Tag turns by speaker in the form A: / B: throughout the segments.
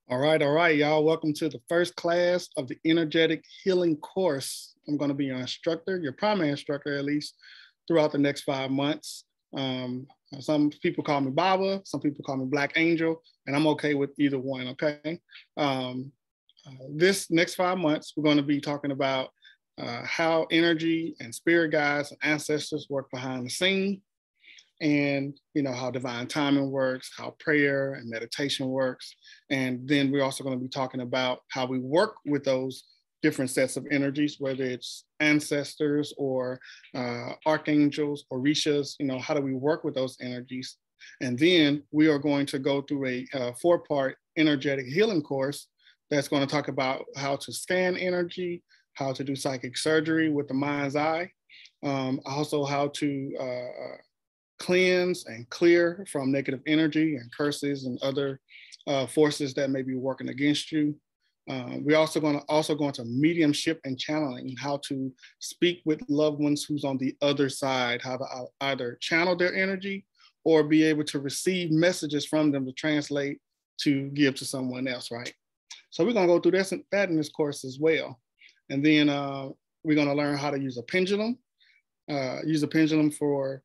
A: All right, y'all. Welcome to the first class of the Energetic Healing course. I'm going to be your instructor, your primary instructor, at least, throughout the next 5 months. Some people call me Baba, some people call me Black Angel, and I'm okay with either one, okay? This next 5 months, we're going to be talking about how energy and spirit guides and ancestors work behind the scene, and how divine timing works, how prayer and meditation works. And then we're also going to be talking about how we work with those different sets of energies, whether it's ancestors or archangels or rishas. How do we work with those energies? And then we are going to go through a 4-part energetic healing course that's going to talk about how to scan energy, how to do psychic surgery with the mind's eye, also how to cleanse and clear from negative energy and curses and other forces that may be working against you. We're also going to go into mediumship and channeling, how to speak with loved ones who's on the other side, how to either channel their energy or be able to receive messages from them to translate to give to someone else, right? So we're going to go through that in this course as well. And then we're going to learn how to use a pendulum for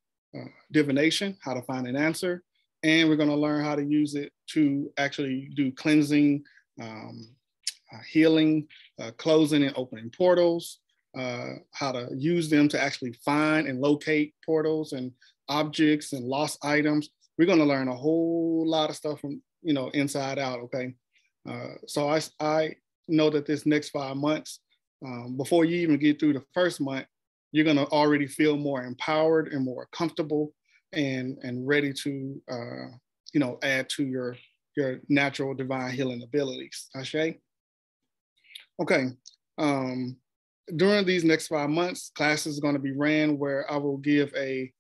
A: divination, how to find an answer, and we're going to learn how to use it to actually do cleansing, healing, closing and opening portals, how to use them to actually find and locate portals and objects and lost items. We're going to learn a whole lot of stuff from inside out. Okay, so I know that this next 5 months, before you even get through the first month, you're going to already feel more empowered and more comfortable and ready to, add to your natural divine healing abilities. Ashe? Okay. During these next 5 months, classes are going to be ran where I will give the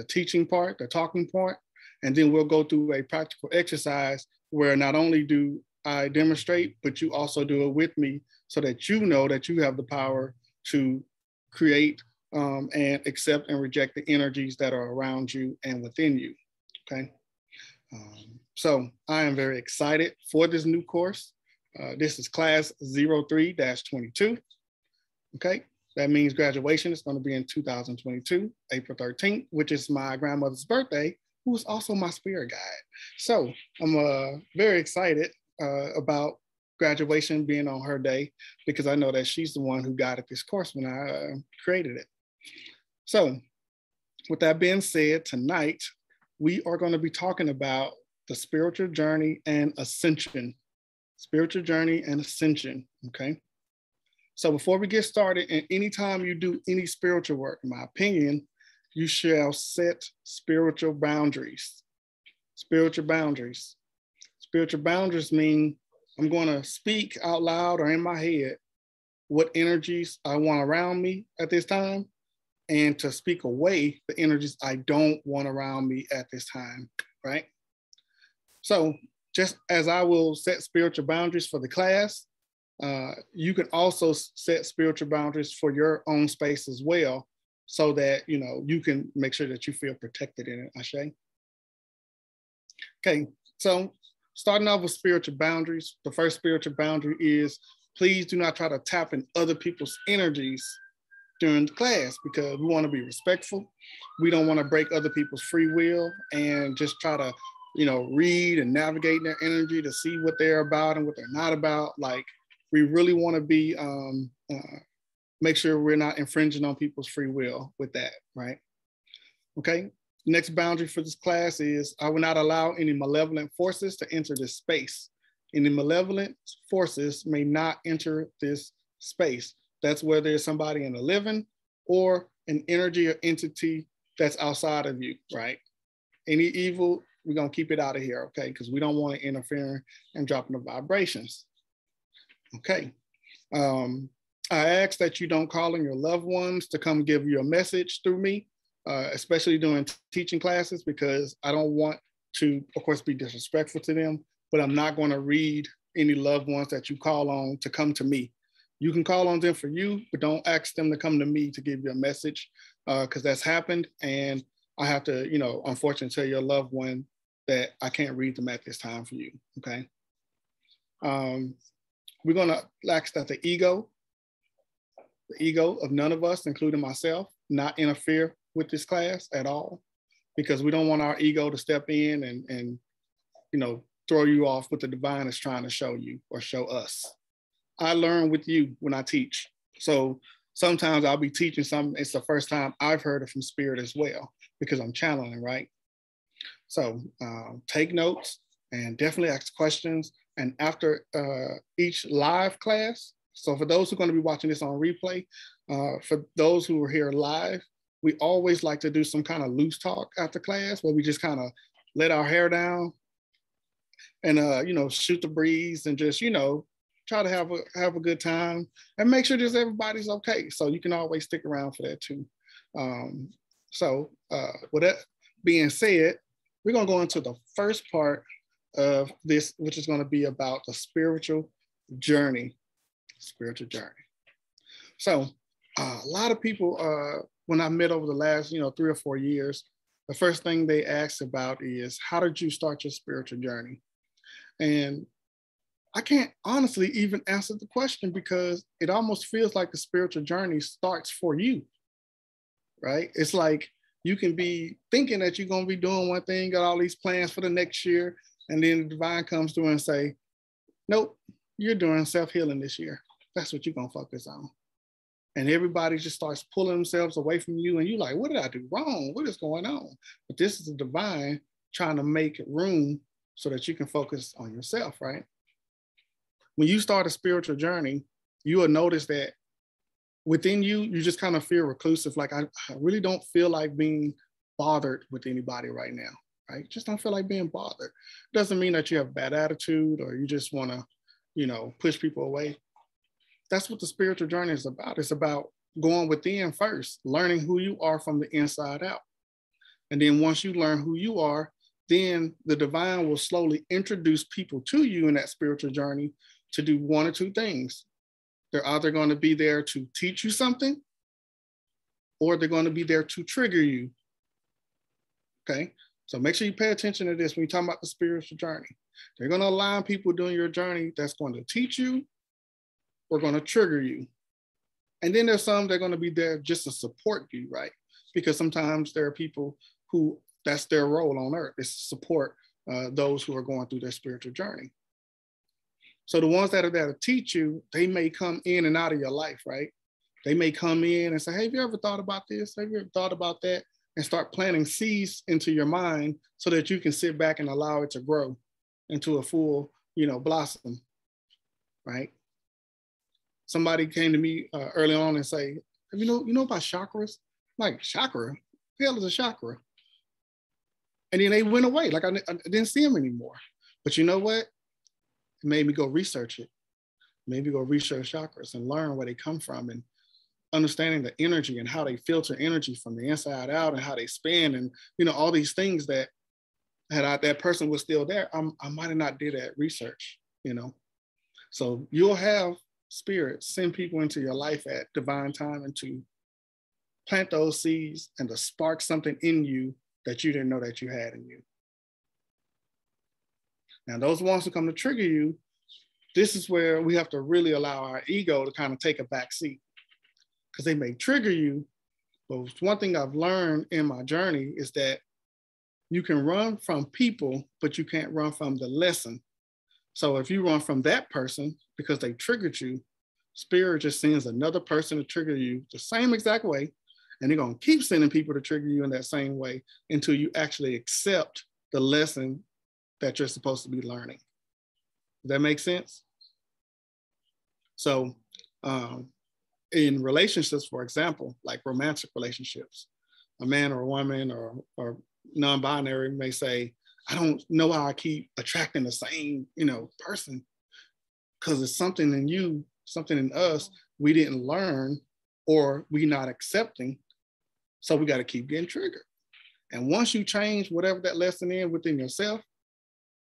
A: teaching part, the talking part, and then we'll go through a practical exercise where not only do I demonstrate, but you also do it with me so that you know that you have the power to create and accept and reject the energies that are around you and within you, okay? So I am very excited for this new course. This is class 03-22, okay? That means graduation is going to be in 2022, April 13th, which is my grandmother's birthday, who is also my spirit guide. So I'm very excited about graduation being on her day, because I know that she's the one who guided this course when I created it. So with that being said, tonight, we are going to be talking about the spiritual journey and ascension. Spiritual journey and ascension, okay? So before we get started, and anytime you do any spiritual work, in my opinion, you shall set spiritual boundaries. Spiritual boundaries. Spiritual boundaries mean I'm going to speak out loud or in my head what energies I want around me at this time, and to speak away the energies I don't want around me at this time, right? So just as I will set spiritual boundaries for the class, you can also set spiritual boundaries for your own space as well, so that you can make sure that you feel protected in it, Ashe. Okay, so starting off with spiritual boundaries, the first spiritual boundary is please do not try to tap in other people's energies during the class, because we want to be respectful. We don't want to break other people's free will and just try to, read and navigate their energy to see what they're about and what they're not about. Like, we really want to be, make sure we're not infringing on people's free will with that, right? Okay. Next boundary for this class is I will not allow any malevolent forces to enter this space. Any malevolent forces may not enter this space. That's whether there's somebody in the living or an energy or entity that's outside of you, right? Any evil, we're going to keep it out of here, okay? Because we don't want to interfere and dropping the vibrations. Okay. I ask that you don't call on your loved ones to come give you a message through me, especially during teaching classes, because I don't want to, of course, be disrespectful to them, but I'm not going to read any loved ones that you call on to come to me. You can call on them for you, but don't ask them to come to me to give you a message, because that's happened. And I have to, unfortunately tell your loved one that I can't read them at this time for you, okay? We're going to ask that the ego of none of us, including myself, not interfere with this class at all, because we don't want our ego to step in and throw you off what the divine is trying to show you or show us. I learn with you when I teach. So sometimes I'll be teaching something. It's the first time I've heard it from spirit as well, because I'm channeling, right? So take notes and definitely ask questions. And after each live class, so for those who are going to be watching this on replay, for those who are here live, we always like to do some kind of loose talk after class where we just kind of let our hair down and, shoot the breeze and just, try to have a good time and make sure just everybody's okay. So you can always stick around for that too. With that being said, we're going to go into the first part of this, which is going to be about the spiritual journey. So a lot of people, when I met over the last, 3 or 4 years, the first thing they ask about is, how did you start your spiritual journey? And I can't honestly even answer the question, because it almost feels like the spiritual journey starts for you, right? It's like you can be thinking that you're going to be doing one thing, got all these plans for the next year, and then the divine comes through and say, nope, you're doing self-healing this year. That's what you're going to focus on. And everybody just starts pulling themselves away from you, and you're like, what did I do wrong? What is going on? But this is the divine trying to make room so that you can focus on yourself, right? When you start a spiritual journey, you will notice that within you, you just kind of feel reclusive. Like, I really don't feel like being bothered with anybody right now, right? Just don't feel like being bothered. Doesn't mean that you have bad attitude or you just want to, push people away. That's what the spiritual journey is about. It's about going within first, learning who you are from the inside out. And then once you learn who you are, then the divine will slowly introduce people to you in that spiritual journey to do one or two things. They're either going to be there to teach you something, or they're going to be there to trigger you. Okay, so make sure you pay attention to this when you're talking about the spiritual journey. They're going to align people during your journey that's going to teach you or going to trigger you. And then there's some that are going to be there just to support you, right? Because sometimes there are people who that's their role on earth, is to support those who are going through their spiritual journey. So the ones that are there to teach you, they may come in and out of your life, right? They may come in and say, hey, have you ever thought about this? Have you ever thought about that? And start planting seeds into your mind so that you can sit back and allow it to grow into a full, blossom, right? Somebody came to me early on and say, you know about chakras? I'm like, chakra? What the hell is a chakra? And then they went away. Like I didn't see them anymore. But you know what? It made me go research it. Maybe go research chakras and learn where they come from, and understanding the energy and how they filter energy from the inside out and how they spin, and all these things that had that person was still there, I might have not did that research, So you'll have spirits send people into your life at divine time and to plant those seeds and to spark something in you that you didn't know that you had in you. Now, those ones who come to trigger you, this is where we have to really allow our ego to kind of take a back seat, because they may trigger you. But one thing I've learned in my journey is that you can run from people, but you can't run from the lesson. So if you run from that person because they triggered you, spirit just sends another person to trigger you the same exact way. And they're going to keep sending people to trigger you in that same way until you actually accept the lesson that you're supposed to be learning. Does that make sense? So in relationships, for example, like romantic relationships, a man or a woman or non-binary may say, I don't know how I keep attracting the same, person, because it's something in you, something in us we didn't learn or we not accepting. So we got to keep getting triggered. And once you change whatever that lesson is within yourself,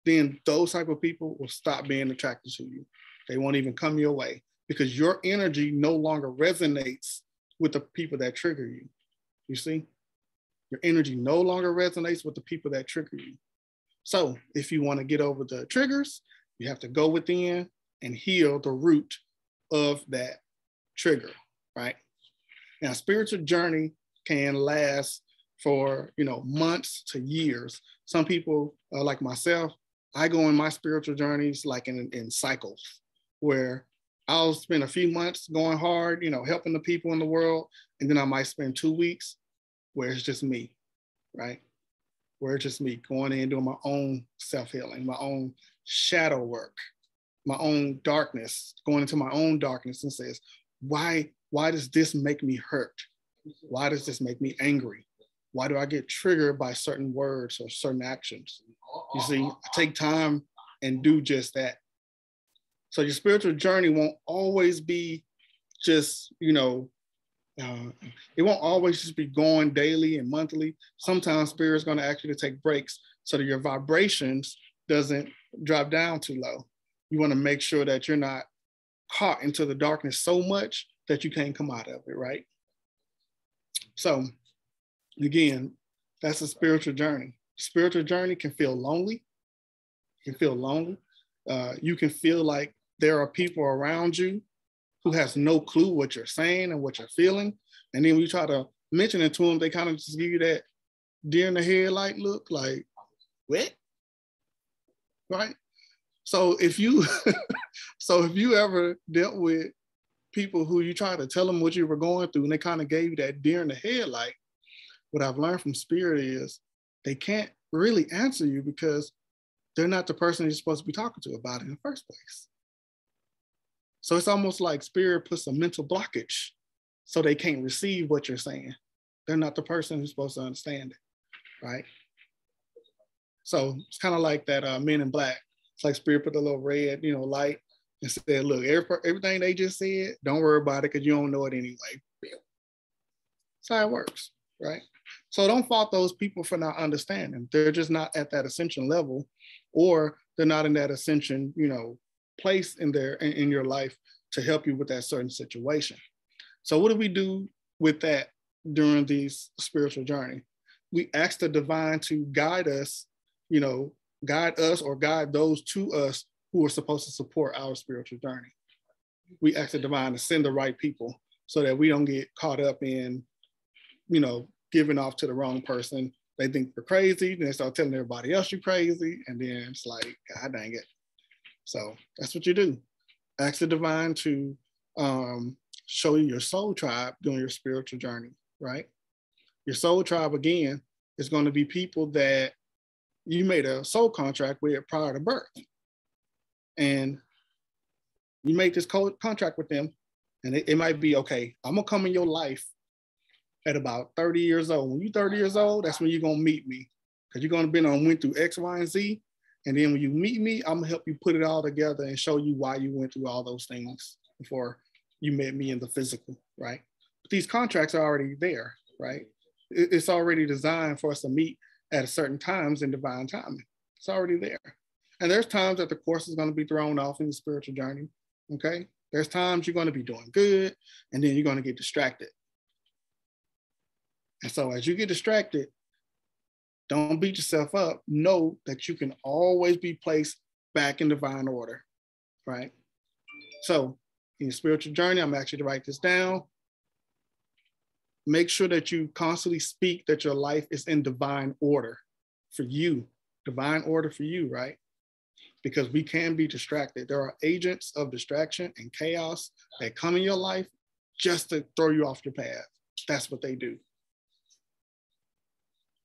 A: then those type of people will stop being attracted to you. They won't even come your way because your energy no longer resonates with the people that trigger you. You see? Your energy no longer resonates with the people that trigger you. So if you want to get over the triggers You have to go within and heal the root of that trigger, right? Now, spiritual journey can last for, months to years. Some people, like myself, I go in my spiritual journeys like in cycles where I'll spend a few months going hard, helping the people in the world. And then I might spend 2 weeks where it's just me, right? Where it's just me going in, doing my own self-healing, my own shadow work, my own darkness, going into my own darkness and says, why does this make me hurt? Why does this make me angry? Why do I get triggered by certain words or certain actions? You see, I take time and do just that. So your spiritual journey won't always be just, it won't always just be going daily and monthly. Sometimes Spirit's going to ask you to take breaks so that your vibrations doesn't drop down too low. You want to make sure that you're not caught into the darkness so much that you can't come out of it, right? So again, that's a spiritual journey. Spiritual journey can feel lonely. You can feel lonely. You can feel like there are people around you who has no clue what you're saying and what you're feeling. And then we try to mention it to them, they kind of just give you that deer in the headlight look, like, what? Right? So if you ever dealt with people who you try to tell them what you were going through and they kind of gave you that deer in the headlight, what I've learned from Spirit is they can't really answer you because they're not the person you're supposed to be talking to about it in the first place. So it's almost like Spirit puts a mental blockage so they can't receive what you're saying. They're not the person who's supposed to understand it, right? So it's kind of like that Men in Black. It's like Spirit put the little red, light and said, look, everything they just said, don't worry about it because you don't know it anyway. That's how it works, right? So don't fault those people for not understanding. They're just not at that ascension level, or they're not in that ascension, place in your life to help you with that certain situation. So what do we do with that during these spiritual journey? We ask the divine to guide us, guide us or guide those to us who are supposed to support our spiritual journey. We ask the divine to send the right people so that we don't get caught up in, giving off to the wrong person. They think we're crazy, then they start telling everybody else you're crazy, and then it's like, God dang it. So that's what you do. Ask the divine to show you your soul tribe during your spiritual journey, right? Your soul tribe, again, is going to be people that you made a soul contract with prior to birth. And you make this contract with them, and it might be, okay, I'm going to come in your life at about 30 years old. When you're 30 years old, that's when you're going to meet me, because you're going to be went through X, Y, and Z. And then when you meet me, I'm gonna help you put it all together and show you why you went through all those things before you met me in the physical, right? But these contracts are already there, right? It's already designed for us to meet at certain times in divine timing. It's already there. And there's times that the course is gonna be thrown off in the spiritual journey, okay? There's times you're gonna be doing good, and then you're gonna get distracted. And so as you get distracted, don't beat yourself up. Know that you can always be placed back in divine order, right? So in your spiritual journey, I'm actually to write this down. Make sure that you constantly speak that your life is in divine order for you, divine order for you, right? Because we can be distracted. There are agents of distraction and chaos that come in your life just to throw you off your path. That's what they do.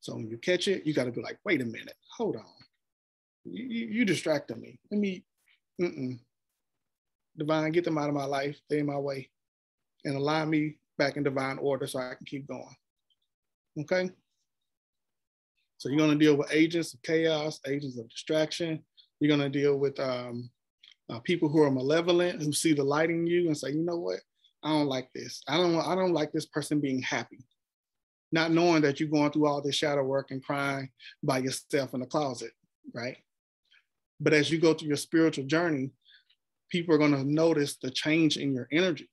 A: So when you catch it, you got to be like, wait a minute, hold on. You distracted me. Let me, divine, get them out of my life. They're in my way. And align me back in divine order so I can keep going. Okay? So you're going to deal with agents of chaos, agents of distraction. You're going to deal with people who are malevolent, who see the light in you and say, you know what? I don't like this. I don't like this person being happy. Not knowing that you're going through all this shadow work and crying by yourself in the closet, right? But as you go through your spiritual journey, people are going to notice the change in your energy.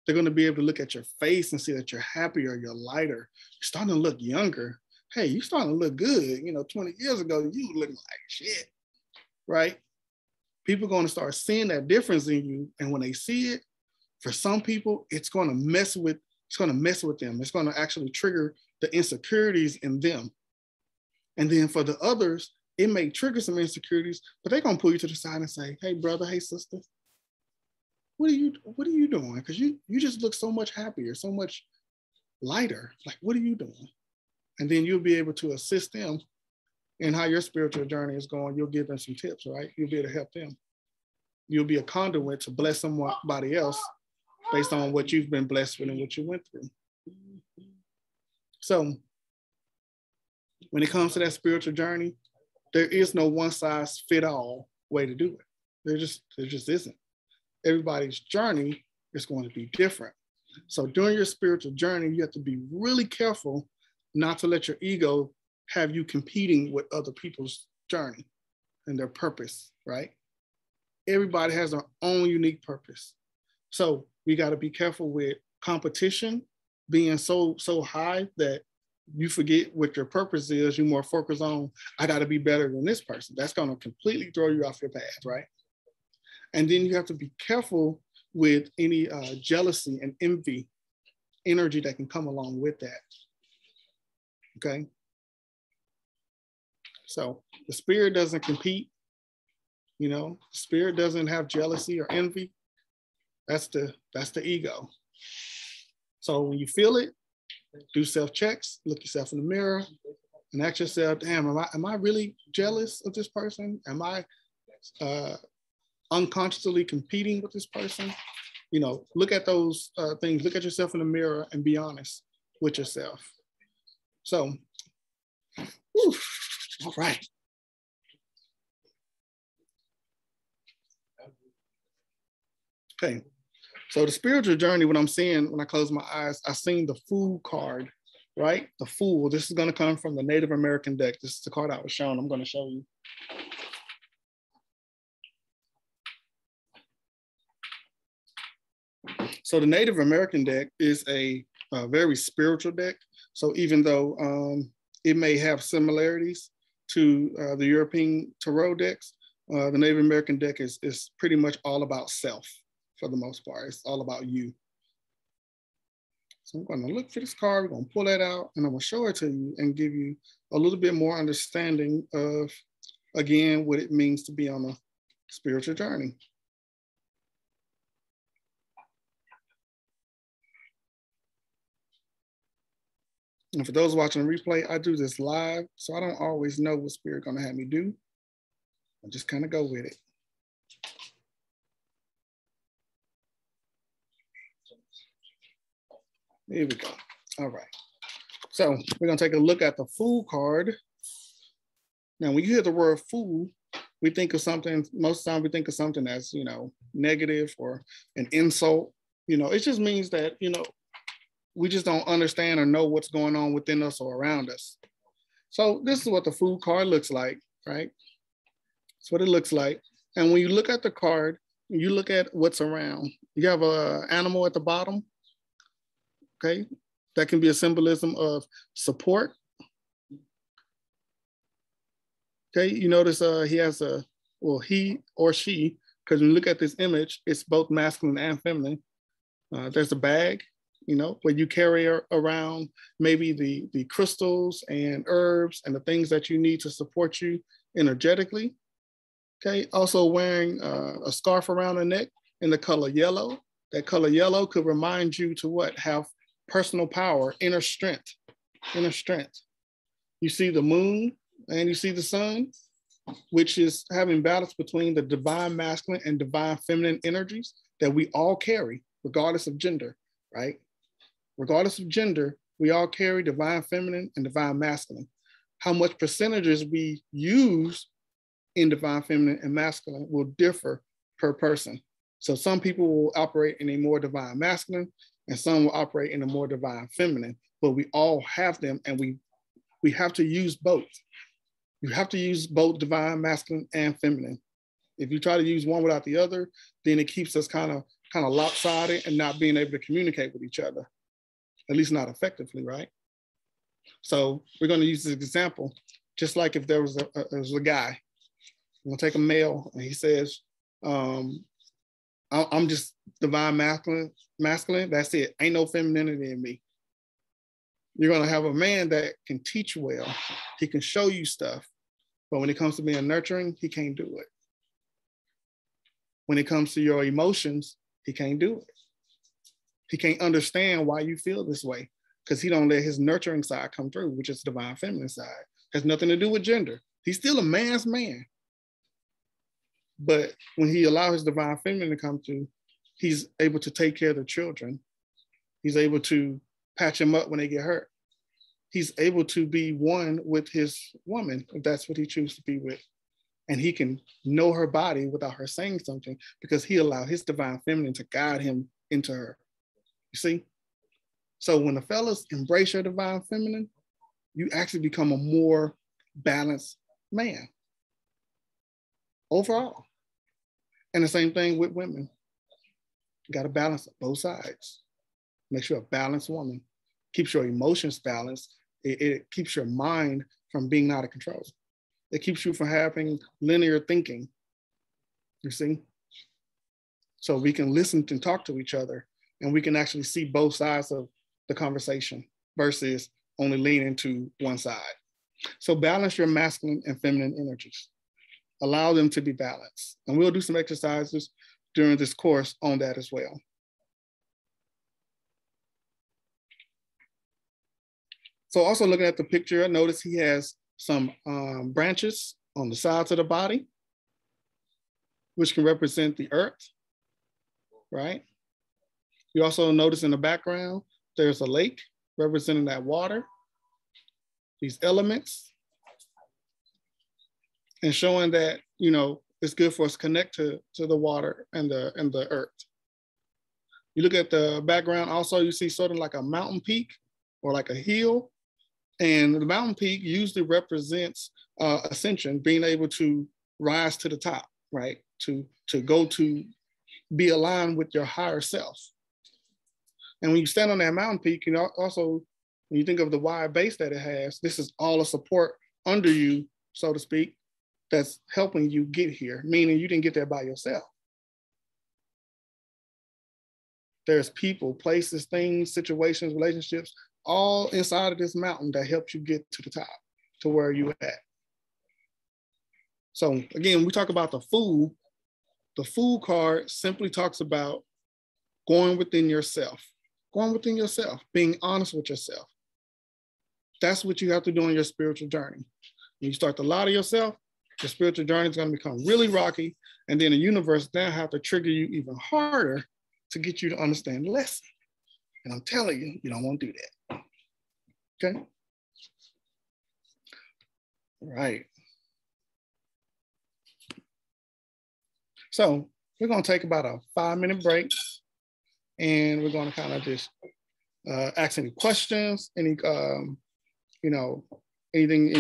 A: They're going to be able to look at your face and see that you're happier, you're lighter, you're starting to look younger. Hey, you're starting to look good. 20 years ago, you look like shit, right? People are going to start seeing that difference in you. And when they see it, for some people, it's going to mess with them. It's going to actually trigger the insecurities in them. And then for the others, it may trigger some insecurities, but they're going to pull you to the side and say, hey, brother, hey, sister, what are you doing? Because you just look so much happier, so much lighter. Like, what are you doing? And then you'll be able to assist them in how your spiritual journey is going. You'll give them some tips, right? You'll be able to help them. You'll be a conduit to bless somebody else based on what you've been blessed with and what you went through. So when it comes to that spiritual journey, there is no one size fit all way to do it. There just isn't. Everybody's journey is going to be different. So during your spiritual journey, you have to be really careful not to let your ego have you competing with other people's journey and their purpose, right? Everybody has their own unique purpose. So we got to be careful with competition being so high that you forget what your purpose is. You're more focused on, I got to be better than this person. That's going to completely throw you off your path, right? And then you have to be careful with any jealousy and envy energy that can come along with that. Okay. So the spirit doesn't compete, spirit doesn't have jealousy or envy. That's the ego. So when you feel it, do self-checks, look yourself in the mirror and ask yourself, damn, am I really jealous of this person? Am I unconsciously competing with this person? Look at those things, look at yourself in the mirror and be honest with yourself. So, all right. Okay, so the spiritual journey, what I'm seeing when I close my eyes, I seen the Fool card, right? The Fool. This is going to come from the Native American deck. This is the card I was shown. I'm going to show you. So the Native American deck is a very spiritual deck. So even though it may have similarities to the European tarot decks, the Native American deck is pretty much all about self for the most part. It's all about you. So I'm going to look for this card. We're going to pull that out and I'm going to show it to you and give you a little bit more understanding of, again, what it means to be on a spiritual journey. And for those watching the replay, I do this live, so I don't always know what spirit gonna have me do. I just kind of go with it. Here we go. All right. So we're gonna take a look at the Fool card. Now, when you hear the word fool, we think of something, most of the time we think of something that's, negative or an insult. It just means that, we just don't understand or know what's going on within us or around us. So this is what the Fool card looks like, right? That's what it looks like. And when you look at the card, you look at what's around. You have an animal at the bottom, okay? That can be a symbolism of support. Okay, you notice he has he or she, because when you look at this image, it's both masculine and feminine. There's a bag, where you carry around maybe the crystals and herbs and the things that you need to support you energetically. Okay, also wearing a scarf around the neck in the color yellow. That color yellow could remind you to what? Have personal power, inner strength, inner strength. You see the moon and you see the sun, which is having balance between the divine masculine and divine feminine energies that we all carry, regardless of gender, right? Regardless of gender, we all carry divine feminine and divine masculine. How much percentages we use in divine feminine and masculine will differ per person. So some people will operate in a more divine masculine and some will operate in a more divine feminine, but we all have them and we have to use both. You have to use both divine masculine and feminine. If you try to use one without the other, then it keeps us kind of lopsided and not being able to communicate with each other, at least not effectively, right? So we're going to use this example, just like if there was a guy. We'll take a male and he says, Um, I'm just divine masculine. That's it. Ain't no femininity in me. You're gonna have a man that can teach well. He can show you stuff, but when it comes to being nurturing, he can't do it. When it comes to your emotions, he can't do it. He can't understand why you feel this way because he don't let his nurturing side come through, which is divine feminine side. Has nothing to do with gender. He's still a man's man. But when he allows his divine feminine to come through, he's able to take care of the children. He's able to patch them up when they get hurt. He's able to be one with his woman, if that's what he chooses to be with. And he can know her body without her saying something because he allowed his divine feminine to guide him into her. You see? So when the fellas embrace your divine feminine, you actually become a more balanced man overall. And the same thing with women. You got to balance both sides. Make sure a balanced woman keeps your emotions balanced. It keeps your mind from being out of control. It keeps you from having linear thinking, you see? So we can listen and talk to each other and we can actually see both sides of the conversation versus only leaning to one side. So balance your masculine and feminine energies. Allow them to be balanced. And we'll do some exercises during this course on that as well. So also looking at the picture, notice he has some branches on the sides of the body, which can represent the earth, right? You also notice in the background, there's a lake representing that water, these elements, and showing that, you know, it's good for us to connect to the water and the earth. You look at the background, also you see sort of like a mountain peak or like a hill. And the mountain peak usually represents ascension, being able to rise to the top, right? To go to be aligned with your higher self. And when you stand on that mountain peak, you know, also, when you think of the wide base that it has, this is all a support under you, so to speak, that's helping you get here, meaning you didn't get there by yourself. There's people, places, things, situations, relationships, all inside of this mountain that helps you get to the top, to where you at. So again, we talk about the Fool. The Fool card simply talks about going within yourself, being honest with yourself. That's what you have to do on your spiritual journey. When you start to lie to yourself, your spiritual journey is going to become really rocky, and then the universe now have to trigger you even harder to get you to understand the lesson. And I'm telling you, you don't want to do that. Okay? All right. So we're going to take about a 5-minute break, and we're going to kind of just ask any questions, any, you know, anything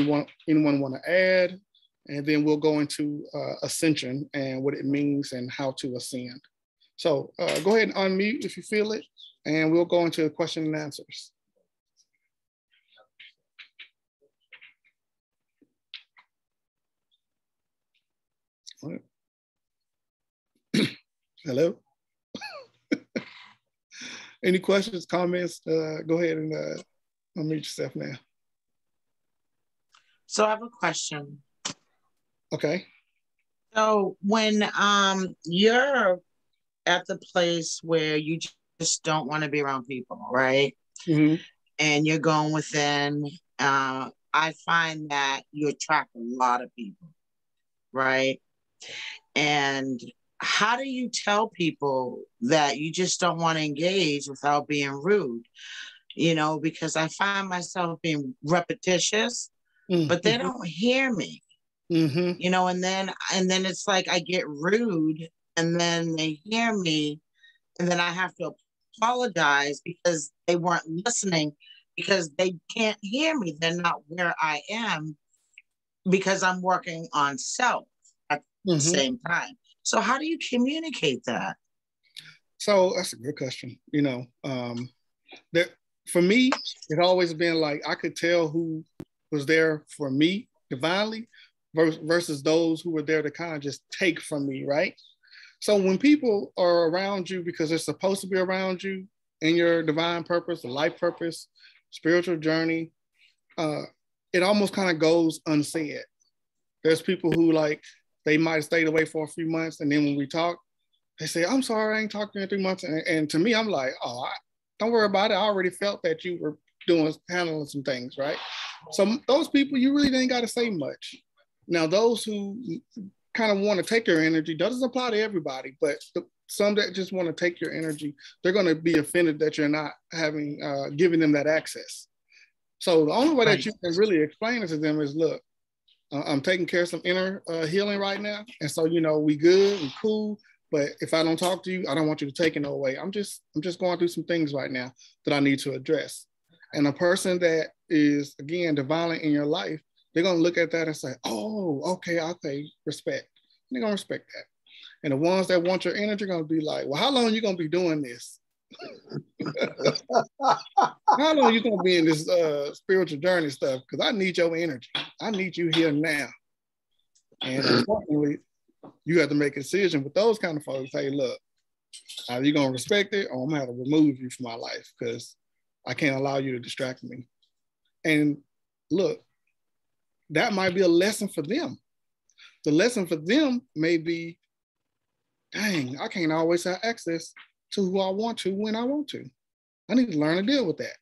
A: anyone want to add, and then we'll go into ascension and what it means and how to ascend. So go ahead and unmute if you feel it, and we'll go into question and answers. All right. Hello? Any questions, comments? Go ahead and unmute yourself now.
B: So I have a question.
A: Okay.
B: So when you're at the place where you just don't want to be around people, right?
A: Mm-hmm.
B: And you're going within, I find that you attract a lot of people, right? And how do you tell people that you just don't want to engage without being rude? You know, because I find myself being repetitious, mm-hmm. but they don't hear me. Mm-hmm. You know, and then it's like I get rude, and then they hear me, and then I have to apologize because they weren't listening, because they can't hear me. They're not where I am, because I'm working on self at the same time. So how do you communicate that?
A: So that's a good question. You know, for me, it's always been like I could tell who was there for me divinely versus those who were there to kind of just take from me, right? So when people are around you because they're supposed to be around you in your divine purpose, the life purpose, spiritual journey, it almost kind of goes unsaid. There's people who like, they might have stayed away for a few months. And then when we talk, they say, I'm sorry, I ain't talked to you in 3 months. And to me, I'm like, oh, don't worry about it. I already felt that you were handling some things, right? So those people, you really ain't got to say much. Now, those who kind of want to take your energy, doesn't apply to everybody, but some that just want to take your energy, they're going to be offended that you're not giving them that access. So the only way that you can really explain it to them is, look, I'm taking care of some inner healing right now. And so, we good, we cool. But if I don't talk to you, I don't want you to take it away. I'm just going through some things right now that I need to address. And a person that is, again, divinely in your life, they're going to look at that and say, oh, okay, respect. And they're going to respect that. And the ones that want your energy are going to be like, well, how long are you going to be doing this? How long are you going to be in this spiritual journey stuff? Because I need your energy. I need you here now. And unfortunately, you have to make a decision with those kind of folks. Hey, look, are you going to respect it, or I'm going to have to remove you from my life because I can't allow you to distract me? And look, that might be a lesson for them. The lesson for them may be, dang, I can't always have access to who I want to when I want to. I need to learn to deal with that.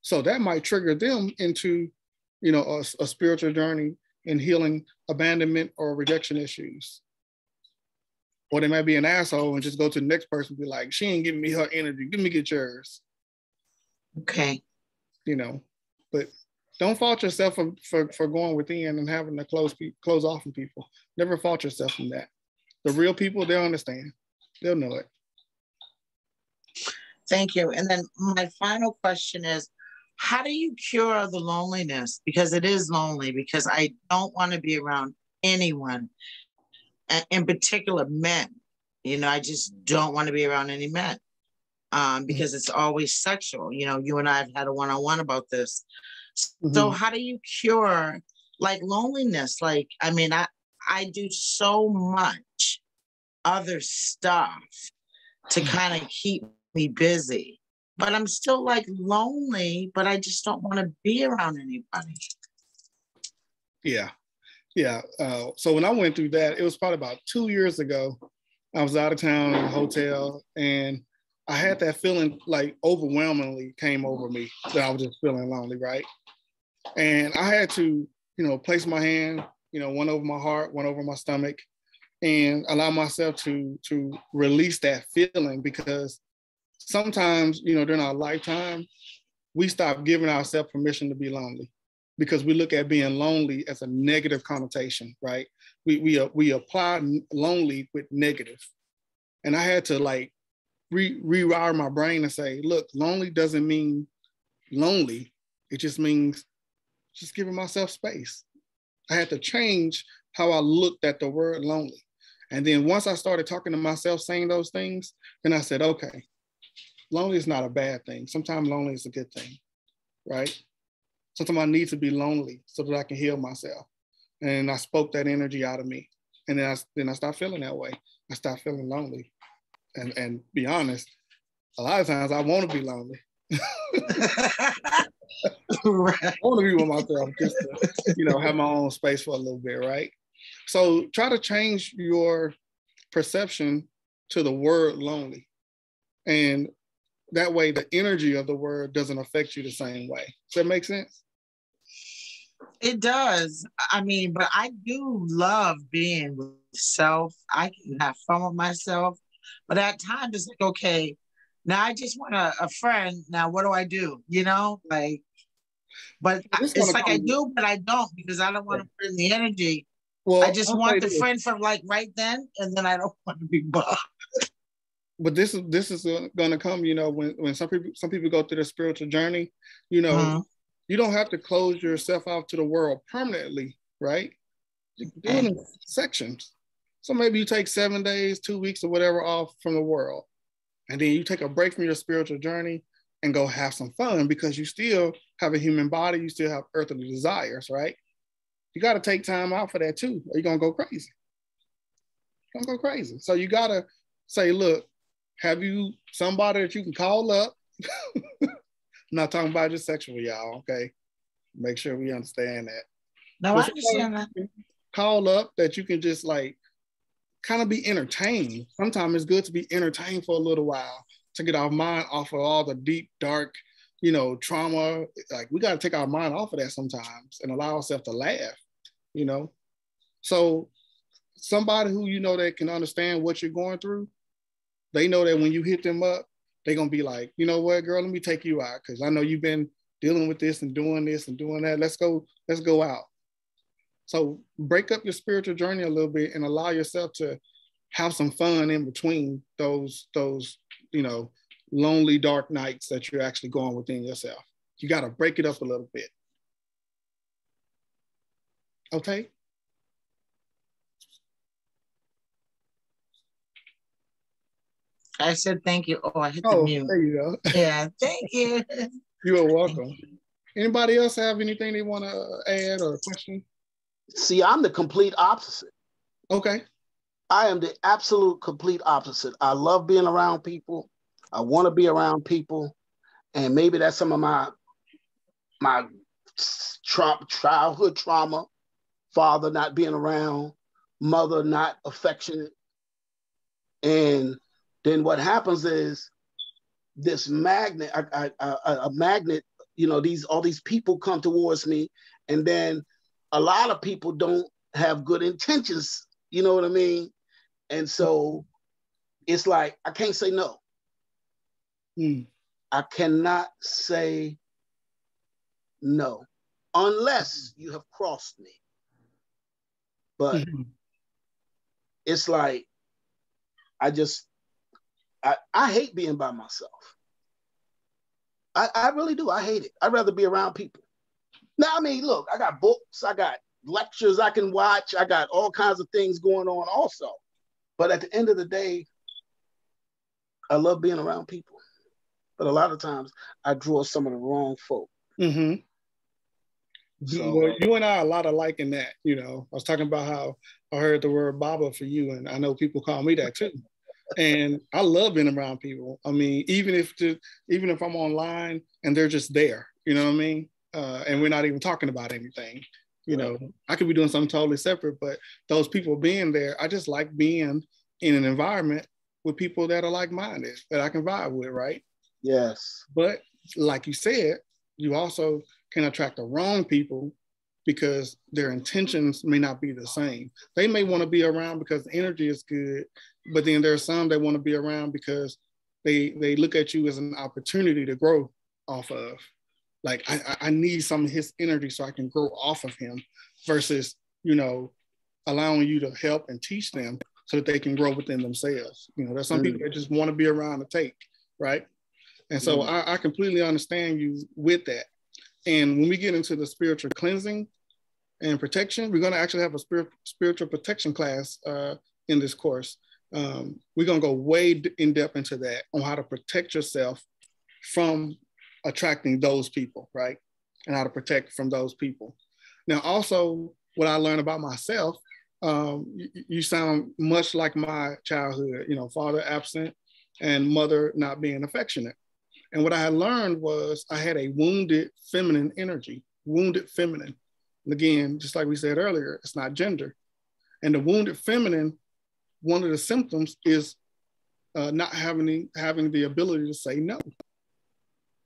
A: So that might trigger them into, a spiritual journey in healing abandonment or rejection issues. Or they might be an asshole and just go to the next person and be like, she ain't giving me her energy. Get yours.
B: Okay.
A: But don't fault yourself for going within and having to close off from people. Never fault yourself from that. The real people, they'll understand. They'll know it.
B: Thank you. And then my final question is, how do you cure the loneliness? Because it is lonely, because I don't want to be around anyone, in particular men. I just don't want to be around any men because it's always sexual. You and I have had a one-on-one about this. So how do you cure loneliness? I do so much other stuff to kind of keep me busy, but I'm still lonely, but I just don't want to be around anybody.
A: Yeah. So when I went through that, it was probably about 2 years ago. I was out of town in a hotel, and I had that feeling overwhelmingly came over me that I was just feeling lonely, right? And I had to, place my hand, one over my heart, one over my stomach, and allow myself to release that feeling, because sometimes, during our lifetime, we stop giving ourselves permission to be lonely because we look at being lonely as a negative connotation, right? We apply lonely with negative. And I had to rewire my brain and say, look, lonely doesn't mean lonely. It just means just giving myself space. I had to change how I looked at the word lonely. And then once I started talking to myself, saying those things, then I said, okay, lonely is not a bad thing. Sometimes lonely is a good thing, right? Sometimes I need to be lonely so that I can heal myself. And I spoke that energy out of me. And then I stopped feeling that way. I stopped feeling lonely. And be honest, a lot of times I want to be lonely. Right. I want to be with myself just to, have my own space for a little bit, right? So try to change your perception to the word lonely. And that way the energy of the word doesn't affect you the same way. Does that make sense?
B: It does. But I do love being with self. I can have fun with myself. But at times it's okay, now I just want a friend. Now what do I do? But it's I do, but I don't, because I don't want to put in the energy. Well, I just want the friend from right then, and then I don't want to be bothered.
A: But this is going to come, when some people go through their spiritual journey, you don't have to close yourself out to the world permanently, right? You can do it in sections. So maybe you take 7 days, 2 weeks, or whatever off from the world, and then you take a break from your spiritual journey and go have some fun, because you still have a human body, you still have earthly desires, right? You got to take time out for that too, or you're gonna go crazy. Don't go crazy. So you gotta say, look, have you somebody that you can call up? I'm not talking about just sexually, y'all. Okay, make sure we understand that.
B: No, I understand that.
A: Call up that you can just like kind of be entertained. Sometimes it's good to be entertained for a little while to get our mind off of all the deep, dark, trauma. Like we got to take our mind off of that sometimes and allow ourselves to laugh. So somebody who that can understand what you're going through, they know that when you hit them up, they're gonna be like, you know what, girl, let me take you out because I know you've been dealing with this and doing that. Let's go out. So break up your spiritual journey a little bit and allow yourself to have some fun in between those lonely, dark nights that you're actually going within yourself. You got to break it up a little bit. Okay.
B: I said thank you. Oh, I hit the mute.
A: There you go.
B: Yeah, thank you.
A: You are welcome. Anybody else have anything they want to add or question?
C: See, I'm the complete opposite.
A: Okay.
C: I am the absolute complete opposite. I love being around people. I want to be around people. And maybe that's some of my childhood trauma. Father not being around, mother not affectionate. And then what happens is this magnet, a magnet, all these people come towards me, and then a lot of people don't have good intentions, you know what I mean? And so it's like, I can't say no. I cannot say no unless you have crossed me. But it's like, I hate being by myself. I really do. I hate it. I'd rather be around people. Now, I mean, look, I got books, I got lectures I can watch, I got all kinds of things going on also. But at the end of the day, I love being around people. But a lot of times I draw some of the wrong folk.
A: Mm-hmm. So, well, you and I are a lot alike in that. I was talking about how I heard the word Baba for you, and I know people call me that too. And I love being around people. I mean, even if I'm online and they're just there, you know what I mean? And we're not even talking about anything. I could be doing something totally separate, but those people being there, I just like being in an environment with people that are like-minded, that I can vibe with, right?
C: Yes.
A: But like you said, you also can attract the wrong people because their intentions may not be the same. They may want to be around because the energy is good, but then there are some that want to be around because they look at you as an opportunity to grow off of. Like, I need some of his energy so I can grow off of him versus, allowing you to help and teach them so that they can grow within themselves. There's some people that just want to be around to take, right? And so I completely understand you with that. And when we get into the spiritual cleansing and protection, we're going to actually have a spiritual protection class in this course. We're going to go way in depth into that on how to protect yourself from attracting those people, right? And how to protect from those people. Now, also, what I learned about myself, you sound much like my childhood, father absent and mother not being affectionate. And what I had learned was I had a wounded feminine energy, wounded feminine. And again, just like we said earlier, it's not gender. And the wounded feminine, one of the symptoms is not having the ability to say no.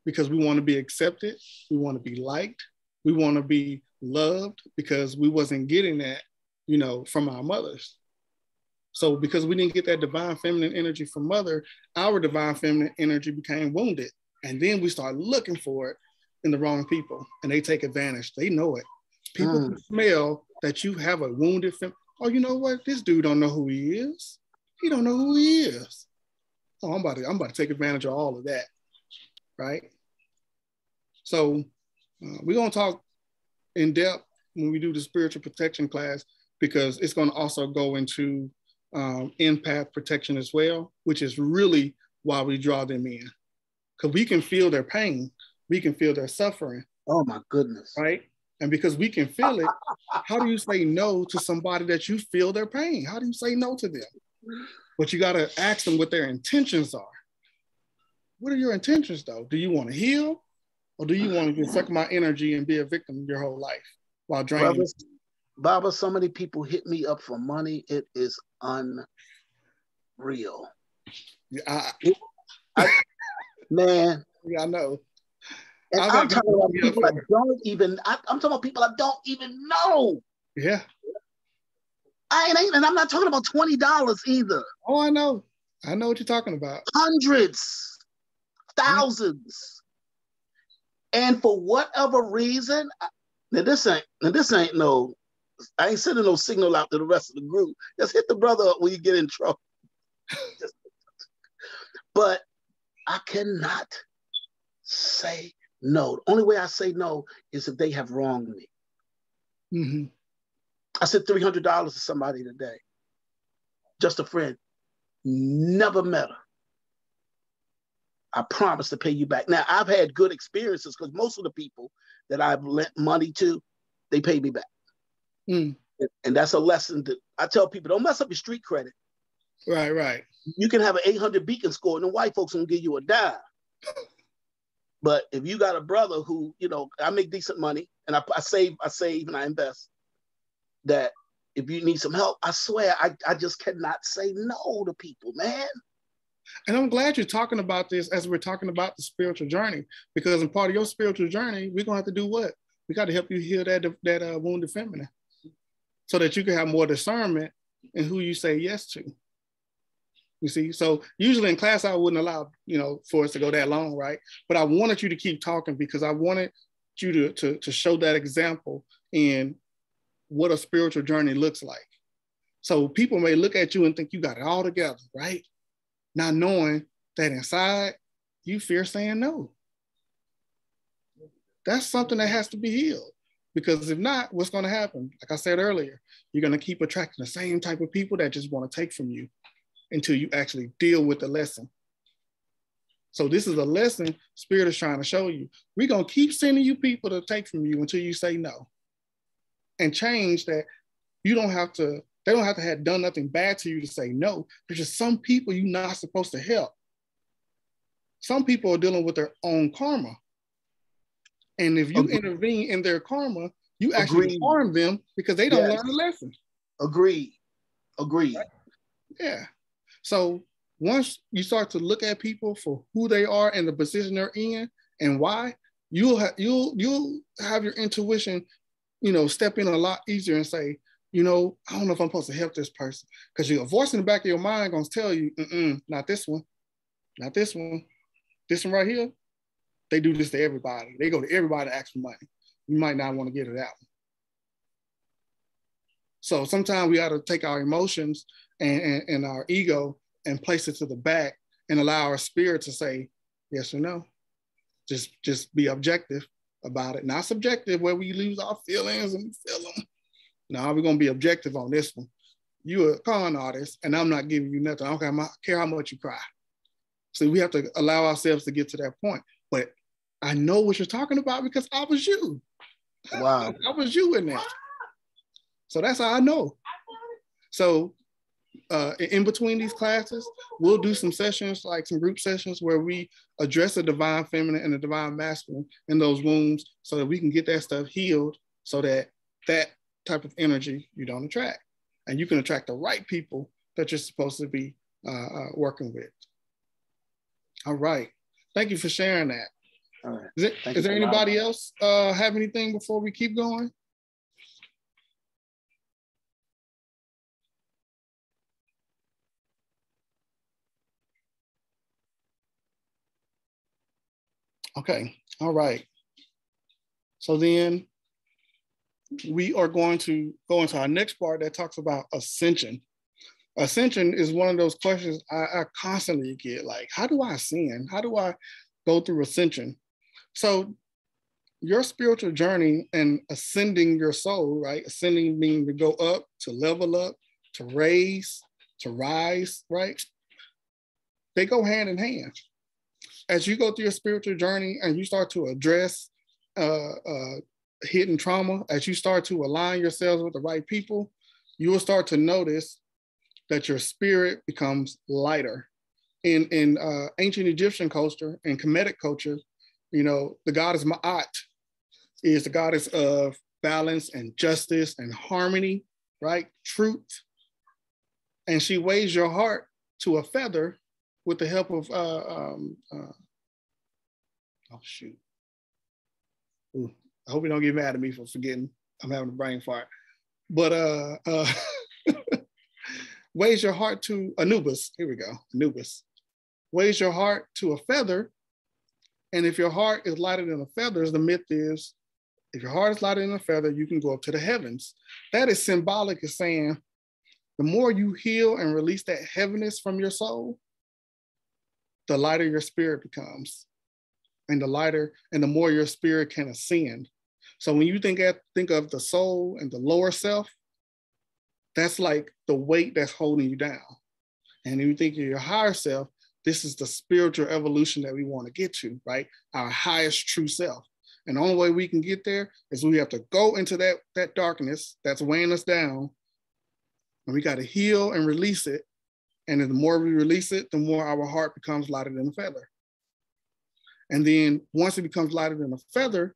A: Because we want to be accepted, we want to be liked, we want to be loved because we wasn't getting that, from our mothers. So because we didn't get that divine feminine energy from mother, our divine feminine energy became wounded. And then we start looking for it in the wrong people and they take advantage. They know it. People can smell that you have a wounded feminine. Oh, you know what? This dude don't know who he is. He don't know who he is. Oh, I'm about to take advantage of all of that. Right? So we're going to talk in depth when we do the spiritual protection class because it's going to also go into empath protection as well, which is really why we draw them in. Because we can feel their pain. We can feel their suffering.
C: Oh, my goodness.
A: Right? And because we can feel it, how do you say no to somebody that you feel their pain? How do you say no to them? But you got to ask them what their intentions are. What are your intentions, though? Do you want to heal, or do you want to suck my energy and be a victim your whole life while draining?
C: Baba, so many people hit me up for money. It is unreal. Man.
A: Yeah, I know.
C: And I'm talking about people I don't even, I'm talking about people I don't even know.
A: Yeah.
C: And I'm not talking about $20 either.
A: Oh, I know. I know what you're talking about.
C: Hundreds, thousands. And for whatever reason, now this ain't no, I ain't sending no signal out to the rest of the group. Just hit the brother up when you get in trouble. But I cannot say no. The only way I say no is if they have wronged me.
A: Mm-hmm.
C: I said $300 to somebody today. Just a friend. Never met her. I promise to pay you back. Now, I've had good experiences because most of the people that I've lent money to, they pay me back.
A: Mm.
C: And that's a lesson that I tell people, don't mess up your street credit.
A: Right, right.
C: You can have an 800 beacon score and the white folks won't give you a dime. But if you got a brother who, you know, I make decent money and I save and I invest, that if you need some help, I swear, I just cannot say no to people, man.
A: And I'm glad you're talking about this as we're talking about the spiritual journey, because in part of your spiritual journey, we're going to have to do what? We got to help you heal that wounded feminine so that you can have more discernment in who you say yes to. You see, so usually in class, I wouldn't allow, you know, for us to go that long, right? But I wanted you to keep talking because I wanted you to show that example in what a spiritual journey looks like. So people may look at you and think you got it all together, right? Not knowing that inside you fear saying no. That's something that has to be healed, because if not, what's going to happen? Like I said earlier, you're going to keep attracting the same type of people that just want to take from you until you actually deal with the lesson. So this is a lesson Spirit is trying to show you. We're going to keep sending you people to take from you until you say no. And change that they don't have to have done nothing bad to you to say no. There's just some people you're not supposed to help. Some people are dealing with their own karma. And if you intervene in their karma, you actually harm them because they don't learn the lesson.
C: Agreed.
A: Right? Yeah. So once you start to look at people for who they are and the position they're in and why, you'll have your intuition, you know, step in a lot easier and say, you know, I don't know if I'm supposed to help this person, because your voice in the back of your mind going to tell you, not this one, not this one, this one right here. They do this to everybody. They go to everybody to ask for money. You might not want to get to that one. So sometimes we got to take our emotions and our ego and place it to the back and allow our spirit to say yes or no. Just be objective about it, not subjective where we lose our feelings and feel them. No, we're going to be objective on this one. You're a con artist and I'm not giving you nothing. I don't care how much you cry. So we have to allow ourselves to get to that point. But I know what you're talking about because I was you.
C: Wow.
A: I was you in that. So that's how I know. So in between these classes, we'll do some sessions, like some group sessions where we address the divine feminine and the divine masculine in those wounds so that we can get that stuff healed so that type of energy you don't attract. And you can attract the right people that you're supposed to be working with. All right. Thank you for sharing that.
C: All right.
A: Is there anybody else have anything before we keep going? Okay. All right. So then we are going to go into our next part that talks about ascension. Ascension is one of those questions I constantly get, like, how do I ascend? How do I go through ascension? So your spiritual journey and ascending your soul, right? Ascending meaning to go up, to level up, to raise, to rise, right? They go hand in hand. As you go through your spiritual journey and you start to address hidden trauma, as you start to align yourselves with the right people, you will start to notice that your spirit becomes lighter. In ancient Egyptian culture and Kemetic culture, you know, the goddess Ma'at is the goddess of balance and justice and harmony, right? Truth. And she weighs your heart to a feather with the help of, oh shoot. Ooh, I hope you don't get mad at me for forgetting. I'm having a brain fart. But weighs your heart to Anubis. Here we go, Anubis. Weighs your heart to a feather. And if your heart is lighter than a feather, the myth is, if your heart is lighter than a feather, you can go up to the heavens. That is symbolic of saying, the more you heal and release that heaviness from your soul, the lighter your spirit becomes. And the lighter and the more your spirit can ascend. So when you think of the soul and the lower self, that's like the weight that's holding you down. And when you think of your higher self, this is the spiritual evolution that we want to get to, right? Our highest true self. And the only way we can get there is we have to go into that darkness that's weighing us down. And we got to heal and release it. And then the more we release it, the more our heart becomes lighter than a feather. And then once it becomes lighter than a feather,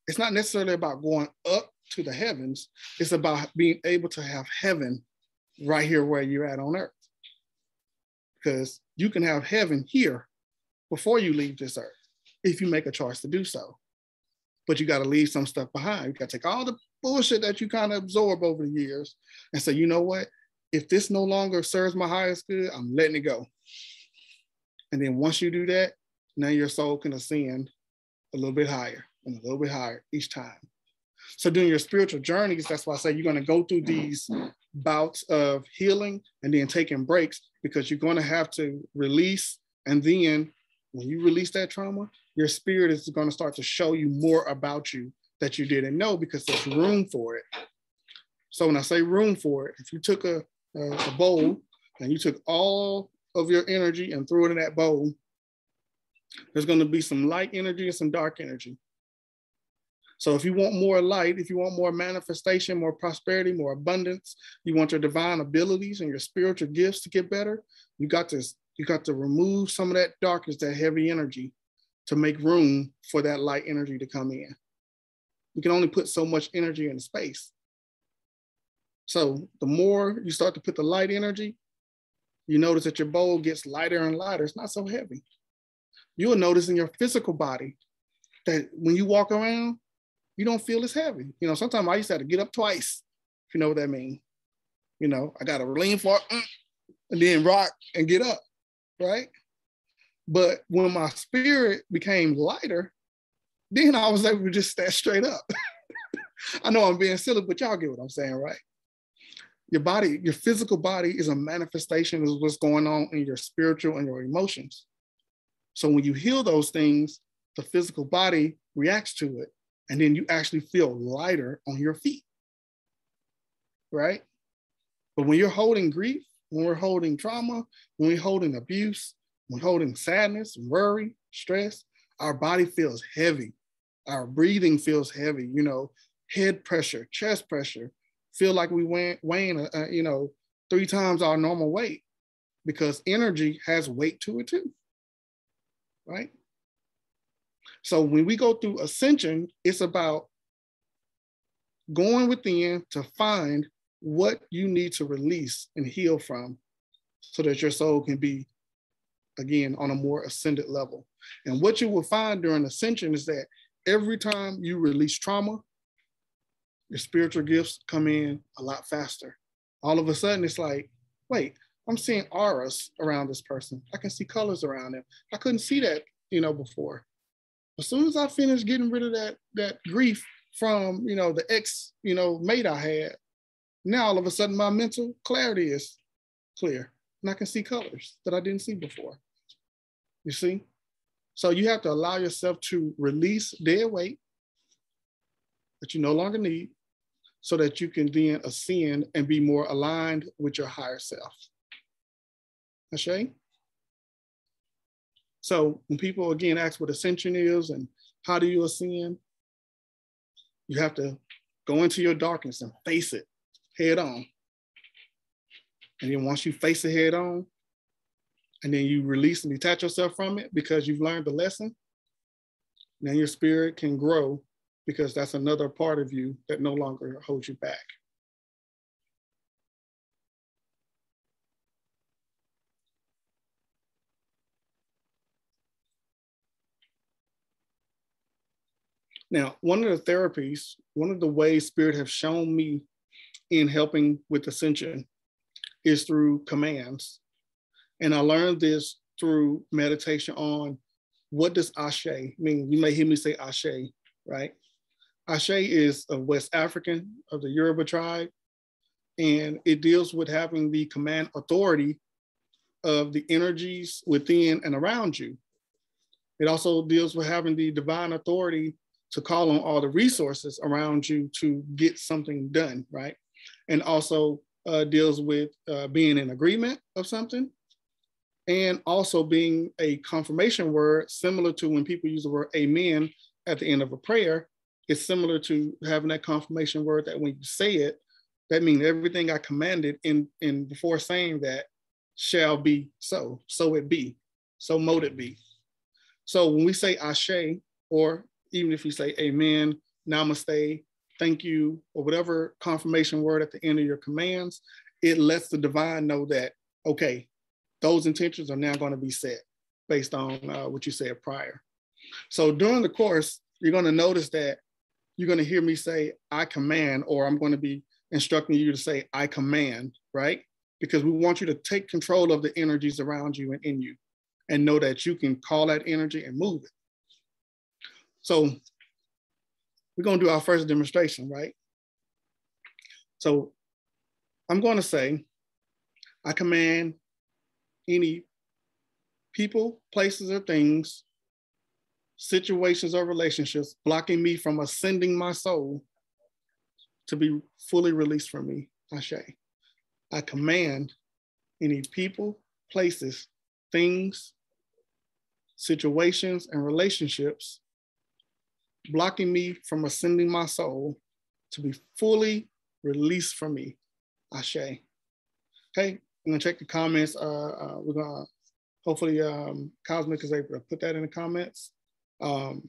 A: it's not necessarily about going up to the heavens. It's about being able to have heaven right here where you're at on earth. Because you can have heaven here before you leave this earth, if you make a choice to do so. But you got to leave some stuff behind. You got to take all the bullshit that you kind of absorb over the years and say, you know what? If this no longer serves my highest good, I'm letting it go. And then once you do that, now your soul can ascend a little bit higher and a little bit higher each time. So during your spiritual journeys, that's why I say you're going to go through these bouts of healing and then taking breaks, because you're going to have to release. And then when you release that trauma, your spirit is going to start to show you more about you that you didn't know, because there's room for it. So when I say room for it, if you took a bowl and you took all of your energy and threw it in that bowl, there's going to be some light energy and some dark energy. So if you want more light, if you want more manifestation, more prosperity, more abundance, you want your divine abilities and your spiritual gifts to get better, you got to remove some of that darkness, that heavy energy, to make room for that light energy to come in. You can only put so much energy in space. So the more you start to put the light energy, you notice that your bowl gets lighter and lighter. It's not so heavy. You'll notice in your physical body that when you walk around, you don't feel as heavy. You know, sometimes I used to have to get up twice, if you know what that means. You know, I got to lean forward and then rock and get up, right? But when my spirit became lighter, then I was able to just stand straight up. I know I'm being silly, but y'all get what I'm saying, right? Your body, your physical body is a manifestation of what's going on in your spiritual and your emotions. So when you heal those things, the physical body reacts to it. And then you actually feel lighter on your feet, right? But when you're holding grief, when we're holding trauma, when we're holding abuse, when we're holding sadness, worry, stress, our body feels heavy. Our breathing feels heavy, you know, head pressure, chest pressure, feel like we weighing, 3 times our normal weight, because energy has weight to it too, right? So when we go through ascension, it's about going within to find what you need to release and heal from, so that your soul can be, again, on a more ascended level. And what you will find during ascension is that every time you release trauma, your spiritual gifts come in a lot faster. All of a sudden, it's like, wait, I'm seeing auras around this person. I can see colors around them. I couldn't see that, before. As soon as I finished getting rid of that grief from, the ex, mate I had, now all of a sudden my mental clarity is clear and I can see colors that I didn't see before. You see? So you have to allow yourself to release dead weight that you no longer need, so that you can then ascend and be more aligned with your higher self. Okay? So when people, again, ask what ascension is and how do you ascend, you have to go into your darkness and face it head on. And then once you face it head on, and then you release and detach yourself from it because you've learned the lesson, then your spirit can grow because that's another part of you that no longer holds you back. Now, one of the therapies, one of the ways Spirit have shown me in helping with ascension is through commands. And I learned this through meditation on what does Ashe mean? You may hear me say Ashe, right? Ashe is a West African of the Yoruba tribe, and it deals with having the command authority of the energies within and around you. It also deals with having the divine authority to call on all the resources around you to get something done, right? And also deals with being in agreement of something, and also being a confirmation word, similar to when people use the word amen at the end of a prayer. It's similar to having that confirmation word that when you say it, that means everything I commanded in before saying that shall be so it be, so mote it be. So when we say Ashe, or even if you say amen, namaste, thank you, or whatever confirmation word at the end of your commands, it lets the divine know that, okay, those intentions are now going to be set based on what you said prior. So during the course, you're going to notice that you're going to hear me say, I command, or I'm going to be instructing you to say, I command, right? Because we want you to take control of the energies around you and in you, and know that you can call that energy and move it. So we're going to do our first demonstration, right? So I'm going to say, I command any people, places, or things, situations or relationships blocking me from ascending my soul to be fully released from me. Ashe. I command any people, places, things, situations, and relationships blocking me from ascending my soul to be fully released from me. Ashe. Okay, I'm gonna check the comments. We're gonna hopefully Cosmic is able to put that in the comments. And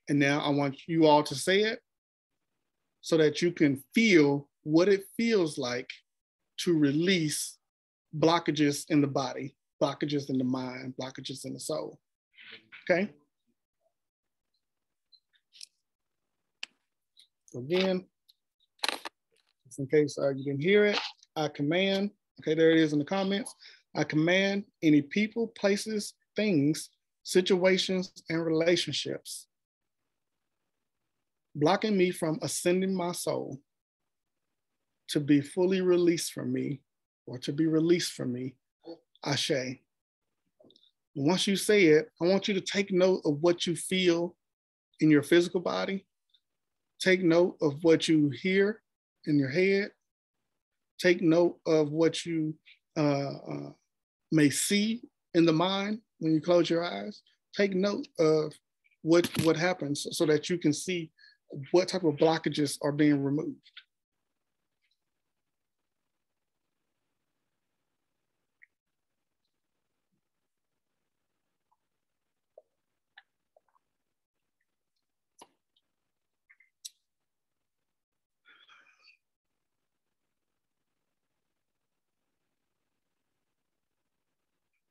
A: now I want you all to say it so that you can feel what it feels like to release blockages in the body, blockages in the mind, blockages in the soul. Okay. So again, just in case you didn't hear it, I command, okay, there it is in the comments. I command any people, places, things, situations, and relationships blocking me from ascending my soul to be fully released from me, or to be released from me. Ashe. Once you say it, I want you to take note of what you feel in your physical body. Take note of what you hear in your head. Take note of what you may see in the mind when you close your eyes. Take note of what happens so that you can see what type of blockages are being removed.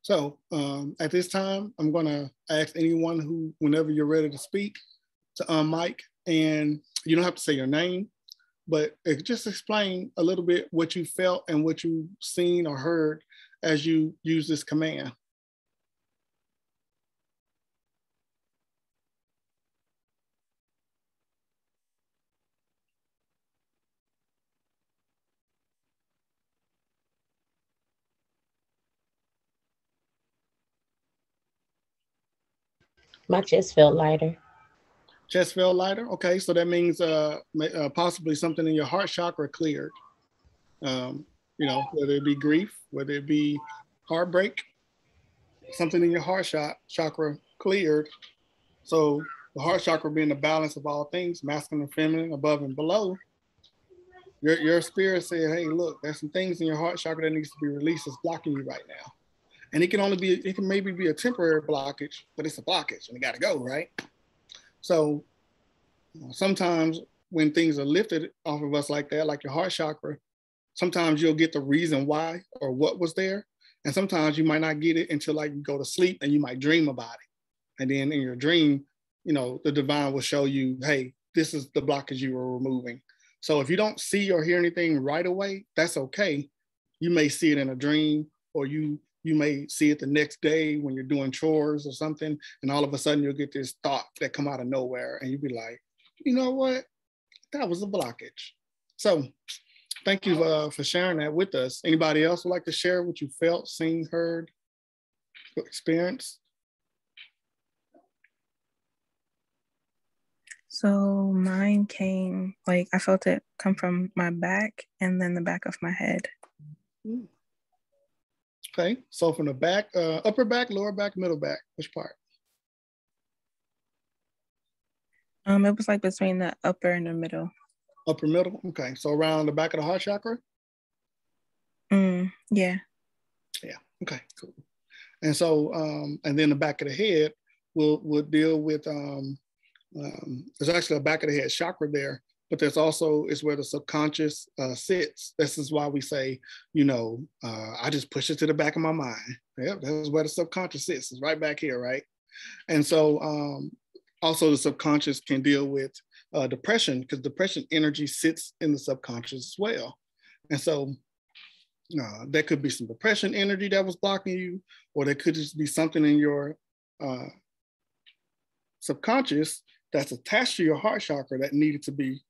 A: So at this time, I'm gonna ask anyone who, whenever you're ready to speak, to unmic, and you don't have to say your name, but just explain a little bit what you felt and what you've seen or heard as you use this command.
D: My chest felt lighter.
A: Chest felt lighter? Okay, so that means possibly something in your heart chakra cleared. You know, whether it be grief, whether it be heartbreak, something in your heart chakra cleared. So the heart chakra being the balance of all things, masculine and feminine, above and below. Your spirit said, hey, look, there's some things in your heart chakra that needs to be released that's blocking you right now. And it can maybe be a temporary blockage, but it's a blockage and it got to go, right? So sometimes when things are lifted off of us like that, like your heart chakra, sometimes you'll get the reason why or what was there. And sometimes you might not get it until like you go to sleep and you might dream about it. And then in your dream, the divine will show you, hey, this is the blockage you were removing. So if you don't see or hear anything right away, that's okay. You may see it in a dream, or you may see it the next day when you're doing chores or something, and all of a sudden you'll get this thought that come out of nowhere, and you'll be like, you know what? That was a blockage. So thank you for sharing that with us. Anybody else would like to share what you felt, seen, heard, experienced?
D: So mine came, like, I felt it come from my back and then the back of my head.
A: Okay, so from the back, upper back, lower back, middle back, which part?
D: It was like between the upper and the middle.
A: Upper middle, okay. So around the back of the heart chakra?
D: Yeah.
A: Yeah, okay, cool. And so, and then the back of the head will deal with, there's actually a back of the head chakra there, but there's also, is where the subconscious sits. This is why we say, I just push it to the back of my mind. Yep, that's where the subconscious sits. It's right back here, right? And so also the subconscious can deal with depression, because depression energy sits in the subconscious as well. And so there could be some depression energy that was blocking you, or there could just be something in your subconscious that's attached to your heart chakra that needed to be,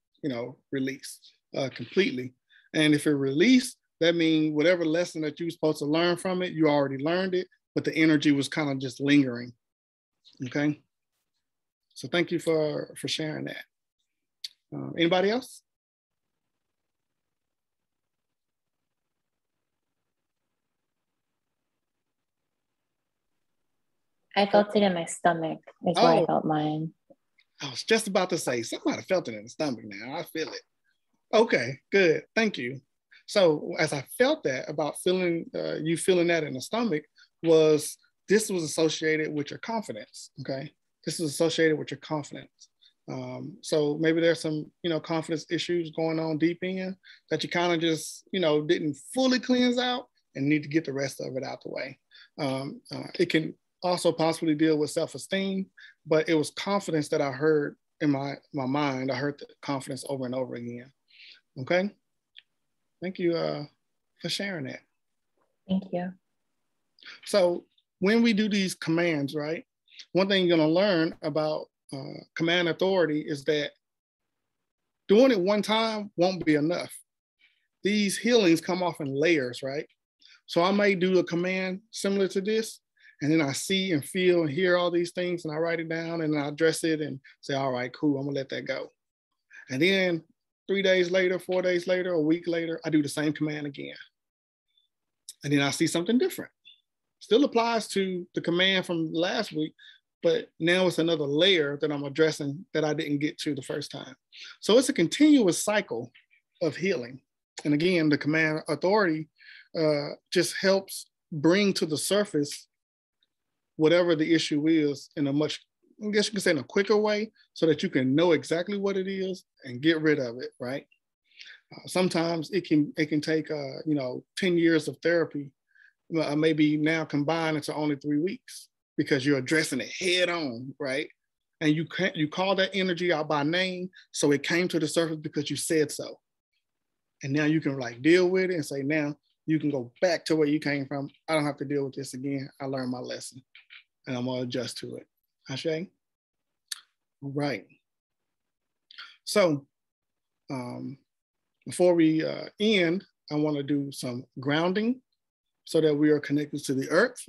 A: released completely. And if it released, that means whatever lesson that you were supposed to learn from it, you already learned it, but the energy was kind of just lingering. Okay. So thank you for sharing that. Anybody else?
E: I felt it in my stomach is where I felt mine.
A: I was just about to say, somebody felt it in the stomach now. I feel it. Okay, good. Thank you. So as I felt that about feeling, you feeling that in the stomach, this was associated with your confidence, okay? This is associated with your confidence. So maybe there's some, confidence issues going on deep in that you kind of just, didn't fully cleanse out and need to get the rest of it out the way. It can also possibly deal with self-esteem, but it was confidence that I heard in my mind. I heard the confidence over and over again. Okay. Thank you for sharing that.
E: Thank you.
A: So when we do these commands, right, one thing you're going to learn about command authority is that doing it one time won't be enough. These healings come off in layers, right? So I may do a command similar to this, and then I see and feel and hear all these things, and I write it down and I address it and say, all right, cool, I'm gonna let that go. And then 3 days later, 4 days later, a week later, I do the same command again. And then I see something different. Still applies to the command from last week, but now it's another layer that I'm addressing that I didn't get to the first time. So it's a continuous cycle of healing. And again, the command authority just helps bring to the surface whatever the issue is in a much, I guess you can say, in a quicker way, so that you can know exactly what it is and get rid of it, right? Sometimes it can take 10 years of therapy, maybe now combined into only 3 weeks, because you're addressing it head on, right? And you call that energy out by name, so it came to the surface because you said so. And now you can deal with it and say, now you can go back to where you came from. I don't have to deal with this again. I learned my lesson and I'm gonna adjust to it. Ashe? All right. So before we end, I wanna do some grounding so that we are connected to the earth.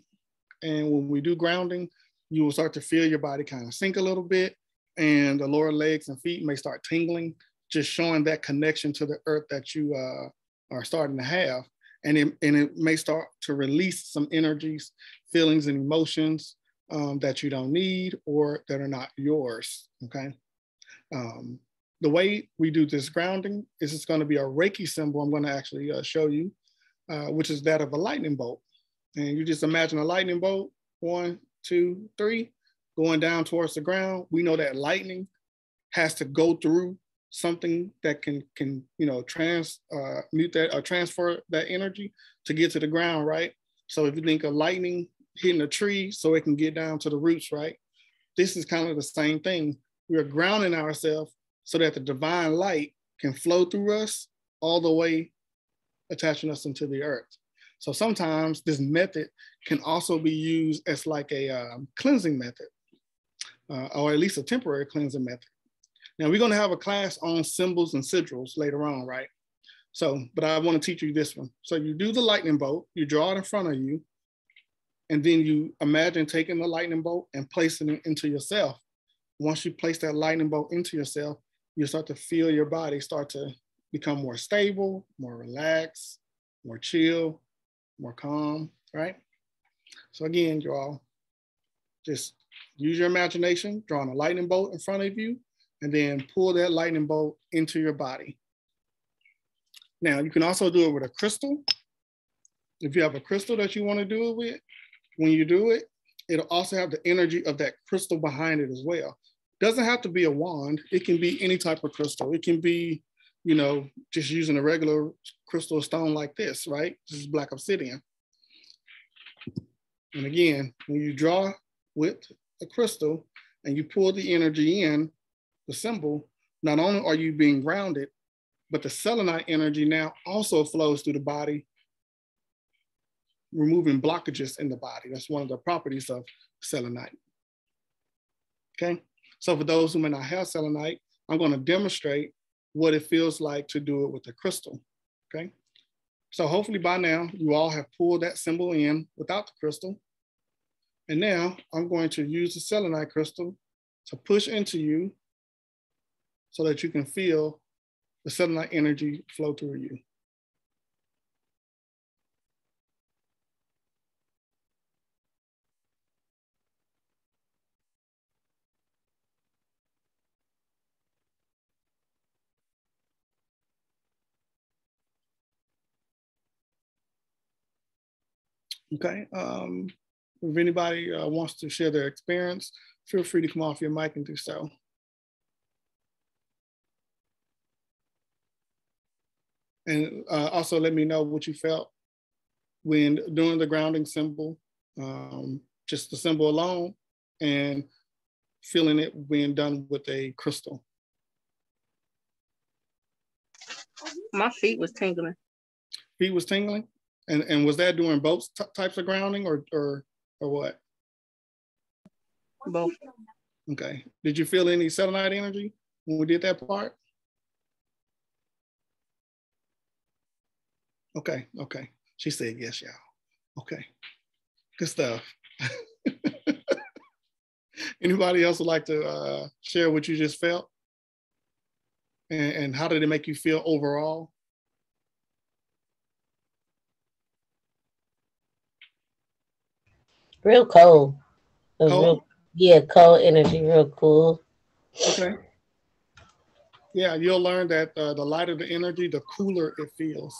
A: And when we do grounding, you will start to feel your body kind of sink a little bit, and the lower legs and feet may start tingling, just showing that connection to the earth that you are starting to have. And it may start to release some energies, feelings, and emotions that you don't need or that are not yours, okay? the way we do this grounding is it's going to be a Reiki symbol. I'm going to actually show you, which is that of a lightning bolt. And you just imagine a lightning bolt, 1, 2, 3, going down towards the ground. We know that lightning has to go through something that can transmute that or transfer that energy to get to the ground, right? So if you think of lightning hitting a tree so it can get down to the roots, right? This is kind of the same thing. We're grounding ourselves so that the divine light can flow through us all the way, attaching us into the earth. So sometimes this method can also be used as like a cleansing method, or at least a temporary cleansing method. Now we're gonna have a class on symbols and sigils later on, right? So, but I wanna teach you this one. So you do the lightning bolt, you draw it in front of you, and then you imagine taking the lightning bolt and placing it into yourself. Once you place that lightning bolt into yourself, you start to feel your body start to become more stable, more relaxed, more chill, more calm, right? So again, you all just use your imagination, drawing a lightning bolt in front of you, and then pull that lightning bolt into your body. Now, you can also do it with a crystal. If you have a crystal that you want to do it with, when you do it, it'll also have the energy of that crystal behind it as well. Doesn't have to be a wand. It can be any type of crystal. It can be, just using a regular crystal stone like this, right? This is black obsidian. And again, when you draw with a crystal and you pull the energy in, the symbol, not only are you being grounded, but the selenite energy now also flows through the body, removing blockages in the body. That's one of the properties of selenite. Okay, so for those who may not have selenite, I'm going to demonstrate what it feels like to do it with a crystal. Okay, so hopefully by now you all have pulled that symbol in without the crystal. And now I'm going to use the selenite crystal to push into you so that you can feel the selenite energy flow through you. Okay, if anybody wants to share their experience, feel free to come off your mic and do so. And also let me know what you felt when doing the grounding symbol, just the symbol alone, and feeling it when done with a crystal.
F: My feet was tingling.
A: Feet was tingling? And was that doing both types of grounding or what?
F: Both.
A: Okay. Did you feel any selenite energy when we did that part? Okay, okay. She said yes, y'all. Okay, good stuff. Anybody else would like to share what you just felt? And how did it make you feel overall?
G: Real cold. It was
A: cold?
G: Cold energy, real cool.
A: Okay. Yeah, you'll learn that the lighter the energy, the cooler it feels.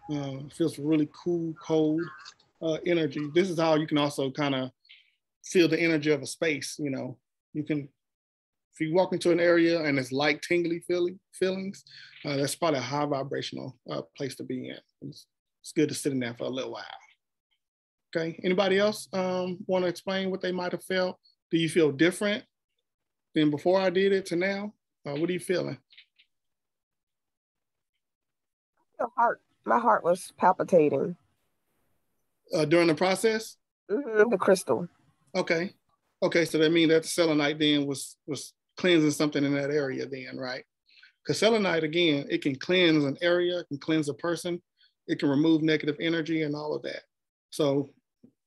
A: It feels really cool, cold energy. This is how you can also kind of feel the energy of a space. You can, if you walk into an area and it's light, tingly feelings, that's probably a high vibrational place to be in. It's good to sit in there for a little while. Okay, anybody else want to explain what they might have felt? Do you feel different than before I did it to now? What are you feeling?
H: My heart was palpitating.
A: During the process?
H: The crystal.
A: Okay. Okay, so that means that the selenite then was cleansing something in that area then, right? Because selenite, again, it can cleanse an area, it can cleanse a person, it can remove negative energy and all of that. So,